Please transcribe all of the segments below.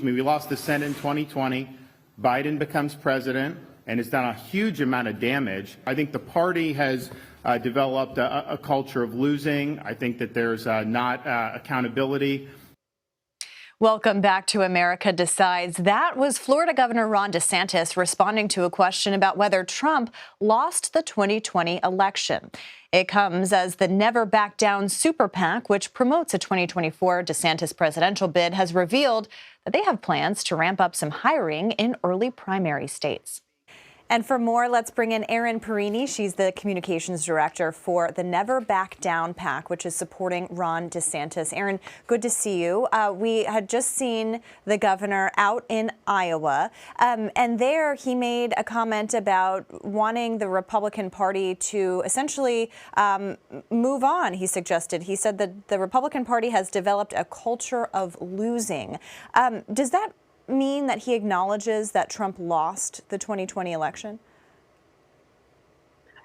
I mean, we lost the Senate in 2020. Biden becomes president and has done a huge amount of damage. I think the party has developed a culture of losing. I think that there's not accountability. Welcome back to America Decides. That was Florida Governor Ron DeSantis responding to a question about whether Trump lost the 2020 election. It comes as the Never Back Down super PAC, which promotes a 2024 DeSantis presidential bid, has revealed that they have plans to ramp up some hiring in early primary states. And for more, let's bring in Erin Perrine. She's the communications director for the Never Back Down PAC, which is supporting Ron DeSantis. Erin, good to see you. We had just seen the governor out in Iowa, and there he made a comment about wanting the Republican Party to essentially move on, he suggested. He said that the Republican Party has developed a culture of losing. Does that mean that he acknowledges that Trump lost the 2020 election?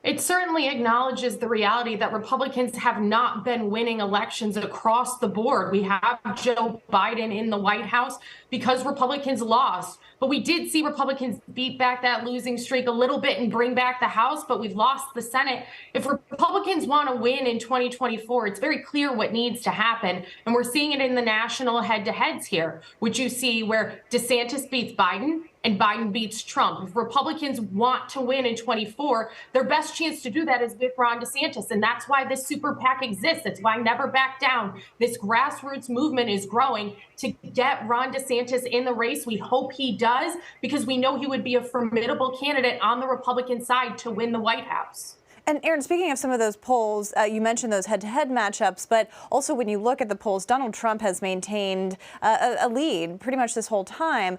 It certainly acknowledges the reality that Republicans have not been winning elections across the board. We have Joe Biden in the White House because Republicans lost. But we did see Republicans beat back that losing streak a little bit and bring back the House, but we've lost the Senate. If Republicans want to win in 2024, it's very clear what needs to happen. And we're seeing it in the national head-to-heads here, which you see where DeSantis beats Biden and Biden beats Trump. If Republicans want to win in 24, their best chance to do that is with Ron DeSantis. And that's why this super PAC exists. That's why Never Back Down. This grassroots movement is growing to get Ron DeSantis in the race. We hope he does, because we know he would be a formidable candidate on the Republican side to win the White House. And Erin, speaking of some of those polls, you mentioned those head-to-head matchups, but also when you look at the polls, Donald Trump has maintained a lead pretty much this whole time.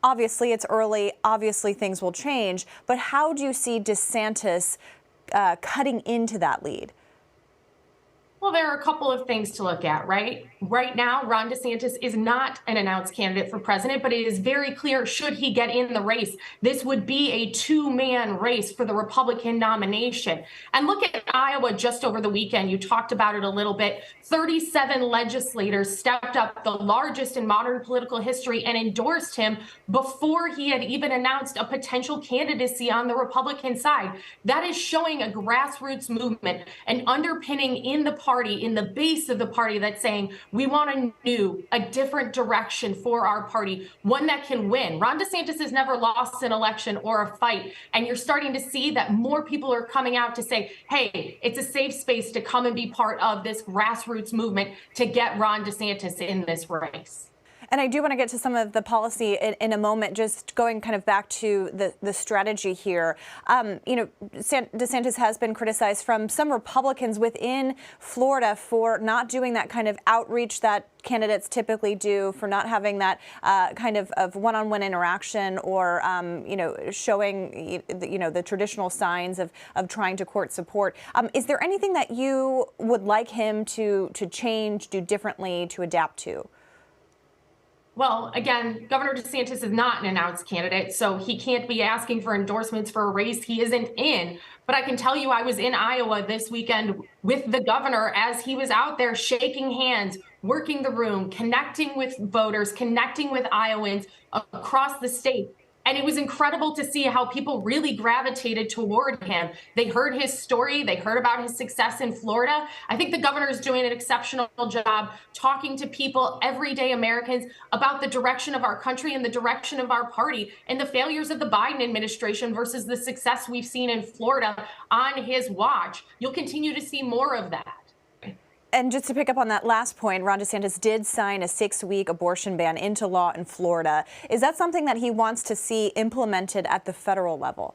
Obviously, it's early. Obviously, things will change. But how do you see DeSantis cutting into that lead? Well, there are a couple of things to look at, right? Right now, Ron DeSantis is not an announced candidate for president, but it is very clear, should he get in the race, this would be a two-man race for the Republican nomination. And look at Iowa just over the weekend. You talked about it a little bit. 37 legislators stepped up, the largest in modern political history, and endorsed him before he had even announced a potential candidacy on the Republican side. That is showing a grassroots movement, an underpinning in the party, in the base of the party, that's saying we want a different direction for our party, one that can win. Ron DeSantis has never lost an election or a fight, and you're starting to see that more people are coming out to say, hey, it's a safe space to come and be part of this grassroots movement to get Ron DeSantis in this race. And I do want to get to some of the policy in a moment, just going kind of back to the strategy here. You know, DeSantis has been criticized from some Republicans within Florida for not doing that kind of outreach that candidates typically do, for not having that kind of one-on-one interaction or, you know, showing, you know, the traditional signs of trying to court support. Is there anything that you would like him to change, do differently, to adapt to? Well, again, Governor DeSantis is not an announced candidate, so he can't be asking for endorsements for a race he isn't in. But I can tell you, I was in Iowa this weekend with the governor as he was out there shaking hands, working the room, connecting with voters, connecting with Iowans across the state. And it was incredible to see how people really gravitated toward him. They heard his story. They heard about his success in Florida. I think the governor is doing an exceptional job talking to people, everyday Americans, about the direction of our country and the direction of our party and the failures of the Biden administration versus the success we've seen in Florida on his watch. You'll continue to see more of that. And just to pick up on that last point, Ron DeSantis did sign a 6-week abortion ban into law in Florida. Is that something that he wants to see implemented at the federal level?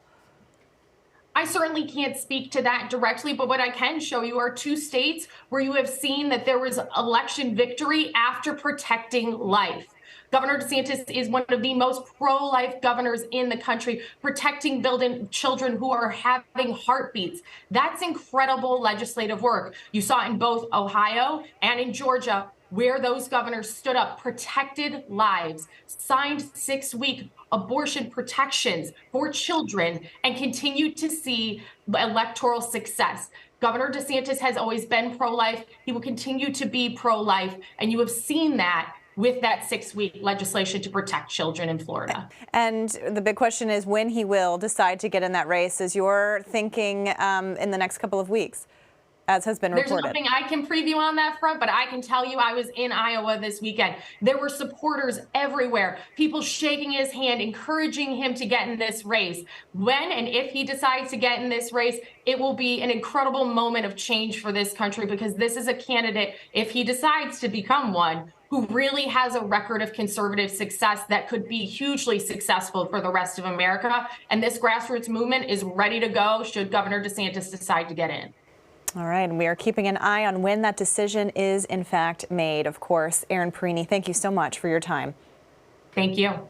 I certainly can't speak to that directly, but what I can show you are 2 states where you have seen that there was election victory after protecting life. Governor DeSantis is one of the most pro-life governors in the country, protecting children who are having heartbeats. That's incredible legislative work. You saw in both Ohio and in Georgia where those governors stood up, protected lives, signed 6-week abortion protections for children, and continued to see electoral success. Governor DeSantis has always been pro-life. He will continue to be pro-life, and you have seen that with that 6-week legislation to protect children in Florida. And the big question is when he will decide to get in that race. Is your thinking in the next couple of weeks, as has been reported? There's nothing I can preview on that front, but I can tell you I was in Iowa this weekend. There were supporters everywhere, people shaking his hand, encouraging him to get in this race. When and if he decides to get in this race, it will be an incredible moment of change for this country, because this is a candidate, if he decides to become one, who really has a record of conservative success that could be hugely successful for the rest of America. And this grassroots movement is ready to go should Governor DeSantis decide to get in. All right, and we are keeping an eye on when that decision is in fact made, of course. Erin Perrine, thank you so much for your time. Thank you.